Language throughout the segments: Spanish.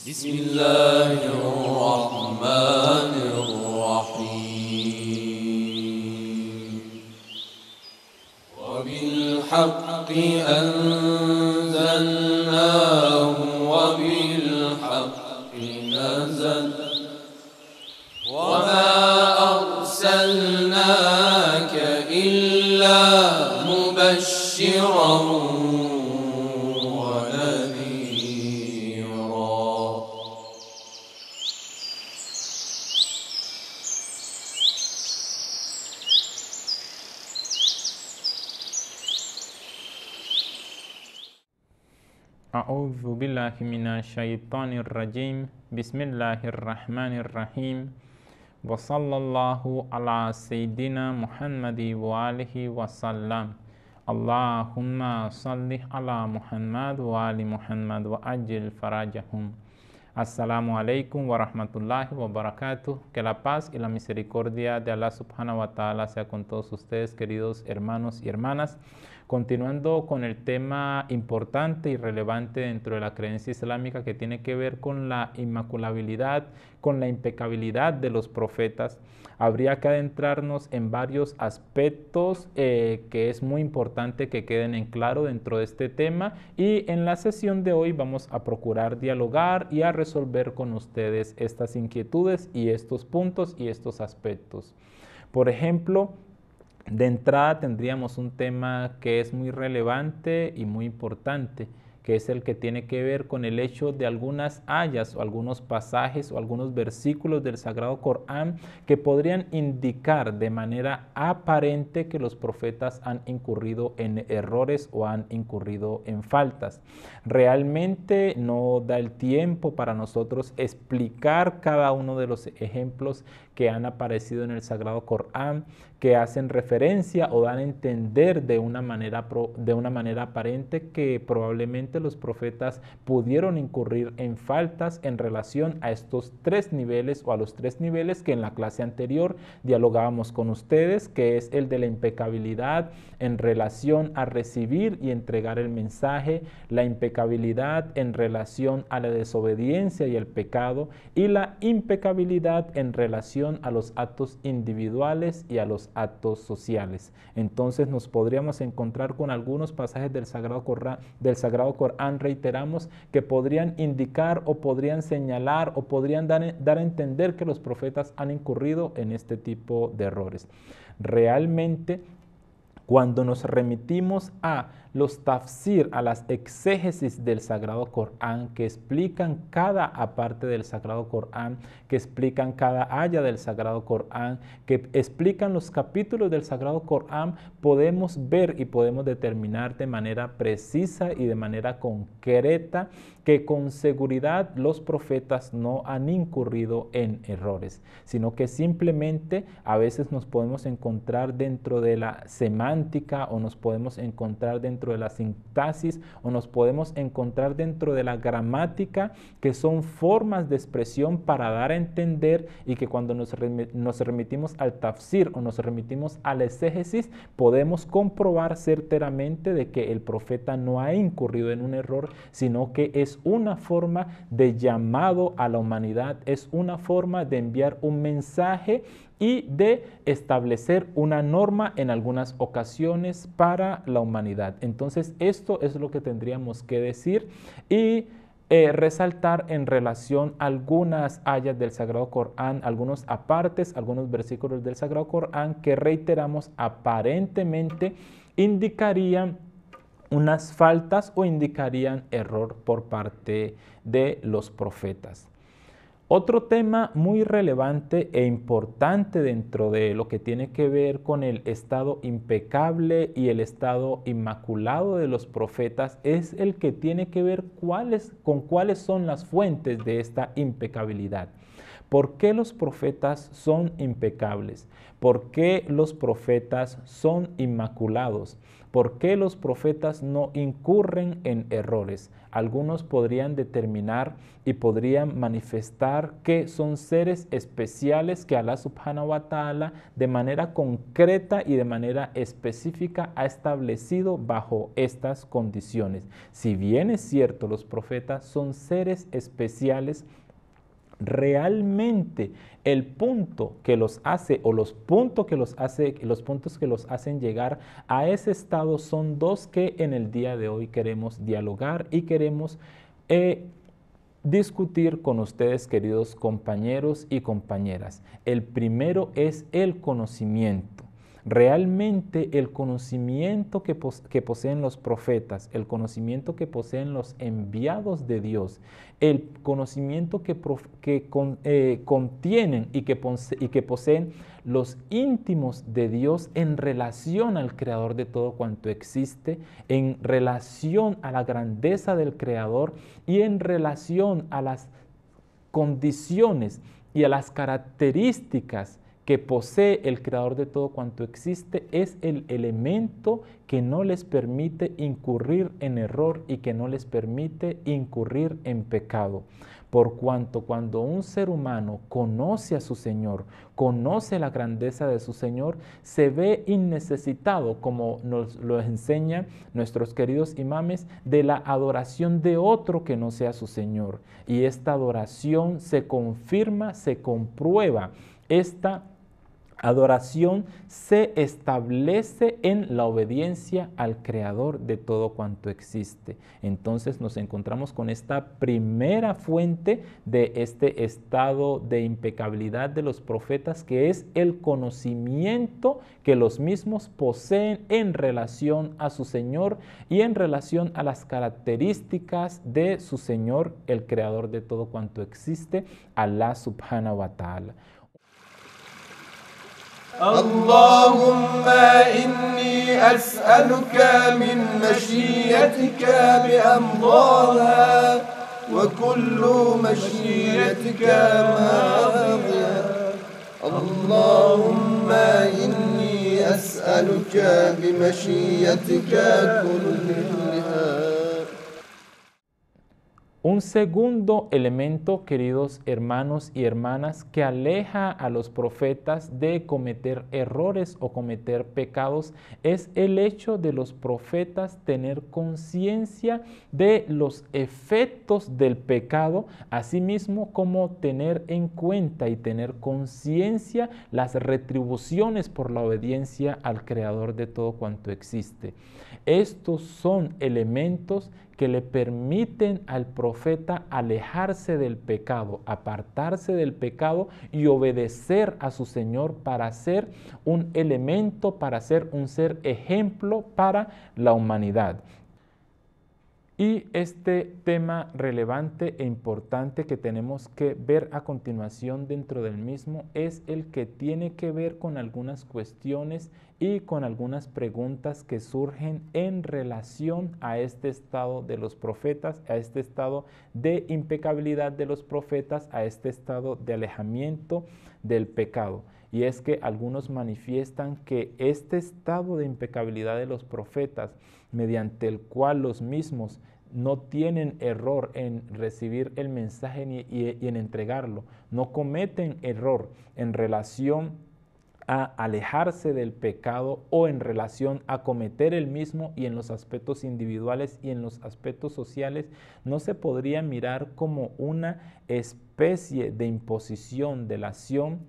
بسم الله الرحمن الرحيم وبالحق أنزلناه وبالحق نزل وما أرسلناك إلا مبشرا أعوذ بالله من الشيطان الرجيم بسم الله الرحمن الرحيم وصلى الله على سيدنا محمد وآله وسلم اللهم صل على محمد وآل محمد وعجل فرجهم. Assalamu alaikum wa rahmatullahi wa barakatuh. Que la paz y la misericordia de Allah subhanahu wa ta'ala sea con todos ustedes, queridos hermanos y hermanas. Continuando con el tema importante y relevante dentro de la creencia islámica que tiene que ver con la inmaculabilidad, con la impecabilidad de los profetas, habría que adentrarnos en varios aspectos que es muy importante que queden en claro dentro de este tema, y en la sesión de hoy vamos a procurar dialogar y a resolver con ustedes estas inquietudes y estos puntos y estos aspectos. Por ejemplo, de entrada tendríamos un tema que es muy relevante y muy importante, que es el que tiene que ver con el hecho de algunas ayas o algunos pasajes o algunos versículos del Sagrado Corán que podrían indicar de manera aparente que los profetas han incurrido en errores o han incurrido en faltas. Realmente no da el tiempo para nosotros explicar cada uno de los ejemplos que han aparecido en el Sagrado Corán, que hacen referencia o dan a entender de una manera aparente que probablemente los profetas pudieron incurrir en faltas en relación a estos tres niveles o a los tres niveles que en la clase anterior dialogábamos con ustedes, que es el de la impecabilidad en relación a recibir y entregar el mensaje, la impecabilidad en relación a la desobediencia y el pecado, y la impecabilidad en relación a los actos individuales y a los actos sociales. Entonces nos podríamos encontrar con algunos pasajes del Sagrado Corán, reiteramos, que podrían indicar o podrían señalar o podrían dar a entender que los profetas han incurrido en este tipo de errores. Realmente, cuando nos remitimos a los tafsir, a las exégesis del Sagrado Corán, que explican cada aparte del Sagrado Corán, que explican cada aya del Sagrado Corán, que explican los capítulos del Sagrado Corán, podemos ver y podemos determinar de manera precisa y de manera concreta que con seguridad los profetas no han incurrido en errores, sino que simplemente a veces nos podemos encontrar dentro de la semántica, o nos podemos encontrar dentro de la sintaxis, o nos podemos encontrar dentro de la gramática, que son formas de expresión para dar a entender, y que cuando nos remitimos al tafsir o nos remitimos al exégesis, podemos comprobar certeramente de que el profeta no ha incurrido en un error, sino que es una forma de llamado a la humanidad, es una forma de enviar un mensaje y de establecer una norma en algunas ocasiones para la humanidad. Entonces, esto es lo que tendríamos que decir y resaltar en relación a algunas ayas del Sagrado Corán, algunos apartes, algunos versículos del Sagrado Corán que, reiteramos, aparentemente indicarían unas faltas o indicarían error por parte de los profetas. Otro tema muy relevante e importante dentro de lo que tiene que ver con el estado impecable y el estado inmaculado de los profetas es el que tiene que ver con cuáles son las fuentes de esta impecabilidad. ¿Por qué los profetas son impecables? ¿Por qué los profetas son inmaculados? ¿Por qué los profetas no incurren en errores? Algunos podrían determinar y podrían manifestar que son seres especiales que Allah subhanahu wa ta'ala de manera concreta y de manera específica ha establecido bajo estas condiciones. Si bien es cierto, los profetas son seres especiales, realmente el punto que los hace o los puntos que los hacen llegar a ese estado son dos que en el día de hoy queremos dialogar y queremos discutir con ustedes, queridos compañeros y compañeras. El primero es el conocimiento. Realmente el conocimiento que poseen los profetas, el conocimiento que poseen los enviados de Dios, el conocimiento que contienen y que poseen los íntimos de Dios en relación al Creador de todo cuanto existe, en relación a la grandeza del Creador y en relación a las condiciones y a las características que posee el Creador de todo cuanto existe, es el elemento que no les permite incurrir en error y que no les permite incurrir en pecado. Por cuanto cuando un ser humano conoce a su Señor, conoce la grandeza de su Señor, se ve innecesitado, como nos lo enseñan nuestros queridos imames, de la adoración de otro que no sea su Señor. Y esta adoración se confirma, se comprueba. Esta adoración se establece en la obediencia al Creador de todo cuanto existe. Entonces nos encontramos con esta primera fuente de este estado de impecabilidad de los profetas, que es el conocimiento que los mismos poseen en relación a su Señor y en relación a las características de su Señor, el Creador de todo cuanto existe, Allah subhanahu wa ta'ala. اللهم إني أسألك من مشيئتك بأمضاها وكل مشيئتك ماضية. اللهم إني أسألك بمشيئتك كلها. Un segundo elemento, queridos hermanos y hermanas, que aleja a los profetas de cometer errores o cometer pecados, es el hecho de los profetas tener conciencia de los efectos del pecado, asimismo como tener en cuenta y tener conciencia las retribuciones por la obediencia al Creador de todo cuanto existe. Estos son elementos que le permiten al profeta alejarse del pecado, apartarse del pecado y obedecer a su Señor para ser un elemento, para ser un ser ejemplo para la humanidad. Y este tema relevante e importante que tenemos que ver a continuación dentro del mismo es el que tiene que ver con algunas cuestiones y con algunas preguntas que surgen en relación a este estado de los profetas, a este estado de impecabilidad de los profetas, a este estado de alejamiento del pecado. Y es que algunos manifiestan que este estado de impecabilidad de los profetas, mediante el cual los mismos no tienen error en recibir el mensaje y en entregarlo, no cometen error en relación a alejarse del pecado o en relación a cometer el mismo, y en los aspectos individuales y en los aspectos sociales, no se podría mirar como una especie de imposición de la acción.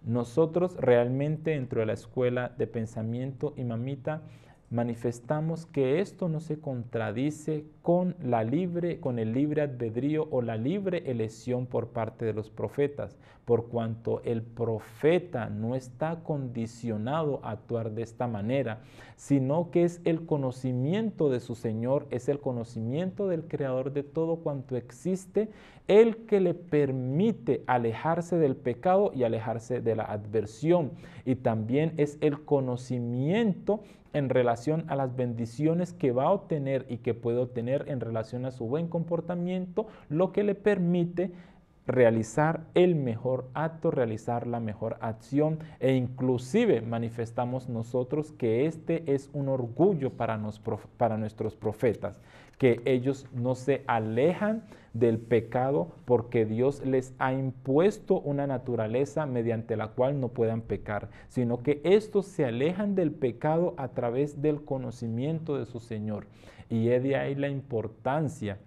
Nosotros realmente dentro de la escuela de pensamiento imamita manifestamos que esto no se contradice con el libre albedrío o la libre elección por parte de los profetas, por cuanto el profeta no está condicionado a actuar de esta manera, sino que es el conocimiento de su Señor, es el conocimiento del Creador de todo cuanto existe, el que le permite alejarse del pecado y alejarse de la adversión. Y también es el conocimiento en relación a las bendiciones que va a obtener y que puede obtener en relación a su buen comportamiento, lo que le permite realizar el mejor acto, realizar la mejor acción, e inclusive manifestamos nosotros que este es un orgullo para nuestros profetas, que ellos no se alejan del pecado porque Dios les ha impuesto una naturaleza mediante la cual no puedan pecar, sino que estos se alejan del pecado a través del conocimiento de su Señor. Y es de ahí la importancia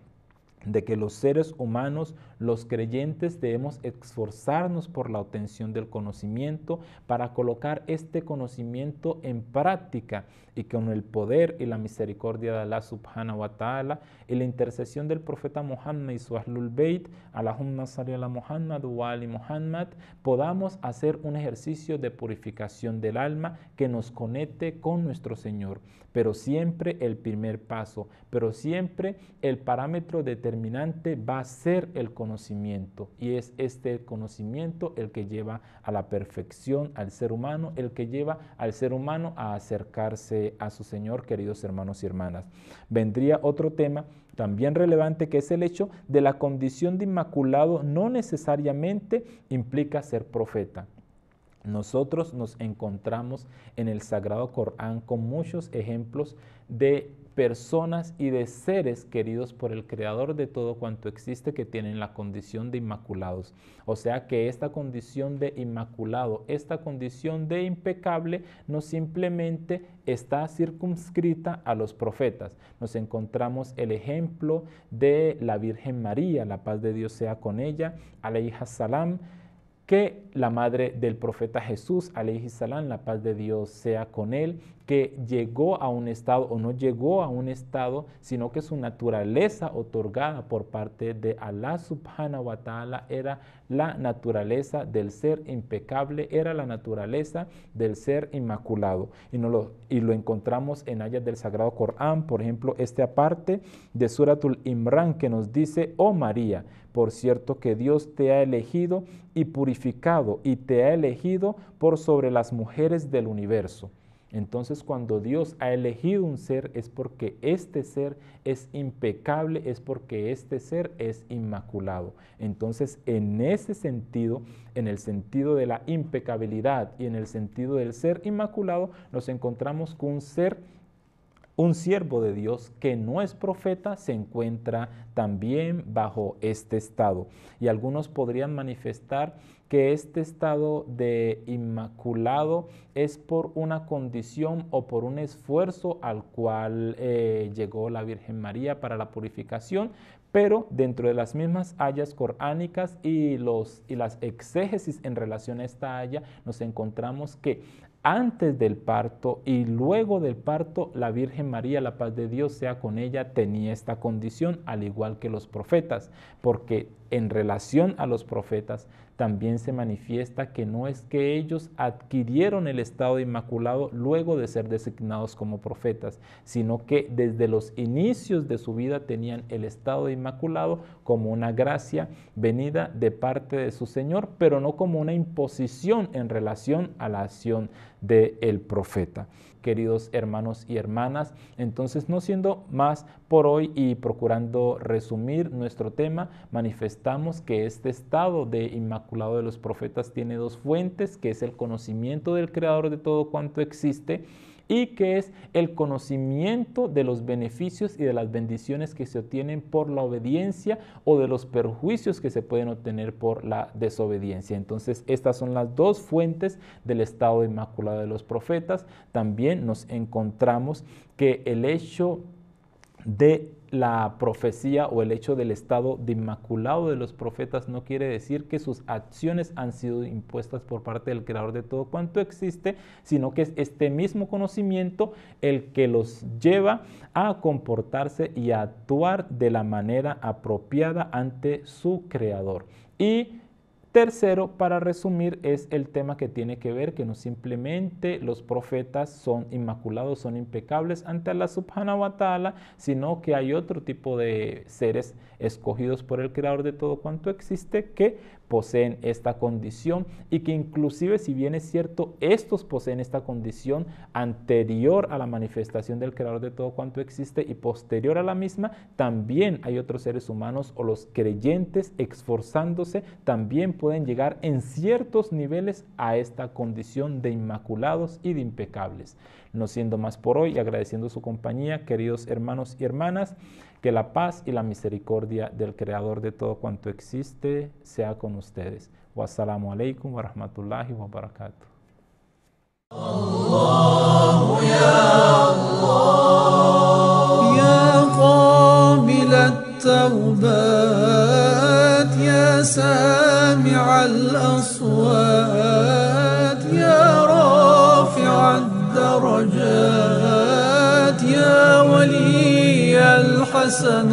de que los seres humanos, los creyentes, debemos esforzarnos por la obtención del conocimiento para colocar este conocimiento en práctica, y con el poder y la misericordia de Allah subhanahu wa ta'ala y la intercesión del profeta Muhammad y su Ahlul Bayt, Allahumma salli ala Muhammad wa ali Muhammad, podamos hacer un ejercicio de purificación del alma que nos conecte con nuestro Señor. Pero siempre el primer paso, pero siempre el parámetro determinante va a ser el conocimiento, y es este conocimiento el que lleva a la perfección al ser humano, el que lleva al ser humano a acercarse a su Señor, queridos hermanos y hermanas. Vendría otro tema también relevante, que es el hecho de la condición de inmaculado no necesariamente implica ser profeta. Nosotros nos encontramos en el Sagrado Corán con muchos ejemplos de personas y de seres queridos por el Creador de todo cuanto existe que tienen la condición de inmaculados. O sea que esta condición de inmaculado, esta condición de impecable, no simplemente está circunscrita a los profetas. Nos encontramos el ejemplo de la Virgen María, la paz de Dios sea con ella, alayha salam, que la madre del profeta Jesús, alayhi salam, la paz de Dios sea con él, que llegó a un estado, o no llegó a un estado, sino que su naturaleza otorgada por parte de Allah subhanahu wa ta'ala era la naturaleza del ser impecable, era la naturaleza del ser inmaculado. Y lo encontramos en ayat del Sagrado Corán, por ejemplo, esta parte de Suratul Imran que nos dice: oh María, por cierto que Dios te ha elegido y purificado, y te ha elegido por sobre las mujeres del universo. Entonces, cuando Dios ha elegido un ser, es porque este ser es impecable, es porque este ser es inmaculado. Entonces, en ese sentido, en el sentido de la impecabilidad y en el sentido del ser inmaculado, nos encontramos con un siervo de Dios que no es profeta, se encuentra también bajo este estado. Y algunos podrían manifestar que este estado de inmaculado es por una condición o por un esfuerzo al cual llegó la Virgen María para la purificación, pero dentro de las mismas ayas coránicas y las exégesis en relación a esta aya, nos encontramos que antes del parto y luego del parto, la Virgen María, la paz de Dios sea con ella, tenía esta condición, al igual que los profetas, porque en relación a los profetas también se manifiesta que no es que ellos adquirieron el estado de inmaculado luego de ser designados como profetas, sino que desde los inicios de su vida tenían el estado de inmaculado como una gracia venida de parte de su Señor, pero no como una imposición en relación a la acción del profeta. Queridos hermanos y hermanas, entonces, no siendo más por hoy y procurando resumir nuestro tema, manifestamos que este estado de inmaculado de los profetas tiene dos fuentes, que es el conocimiento del Creador de todo cuanto existe, y que es el conocimiento de los beneficios y de las bendiciones que se obtienen por la obediencia o de los perjuicios que se pueden obtener por la desobediencia. Entonces, estas son las dos fuentes del estado inmaculado de los profetas. También nos encontramos que el hecho de la profecía o el hecho del estado de inmaculado de los profetas no quiere decir que sus acciones han sido impuestas por parte del Creador de todo cuanto existe, sino que es este mismo conocimiento el que los lleva a comportarse y a actuar de la manera apropiada ante su Creador. Y tercero, para resumir, es el tema que tiene que ver que no simplemente los profetas son inmaculados, son impecables ante Allah subhanahu wa ta'ala, sino que hay otro tipo de seres escogidos por el Creador de todo cuanto existe que poseen esta condición y que inclusive, si bien es cierto, estos poseen esta condición anterior a la manifestación del creador de todo cuanto existe y posterior a la misma, también hay otros seres humanos o los creyentes esforzándose también pueden llegar en ciertos niveles a esta condición de inmaculados y de impecables. No siendo más por hoy, agradeciendo su compañía, queridos hermanos y hermanas, que la paz y la misericordia del Creador de todo cuanto existe sea con ustedes. Wassalamu alaikum wa rahmatullahi wa barakatuh. الله يا الله يا قابل التوبات يا سامع الأصوات يا رافع الدرجات يا ولي الحسنات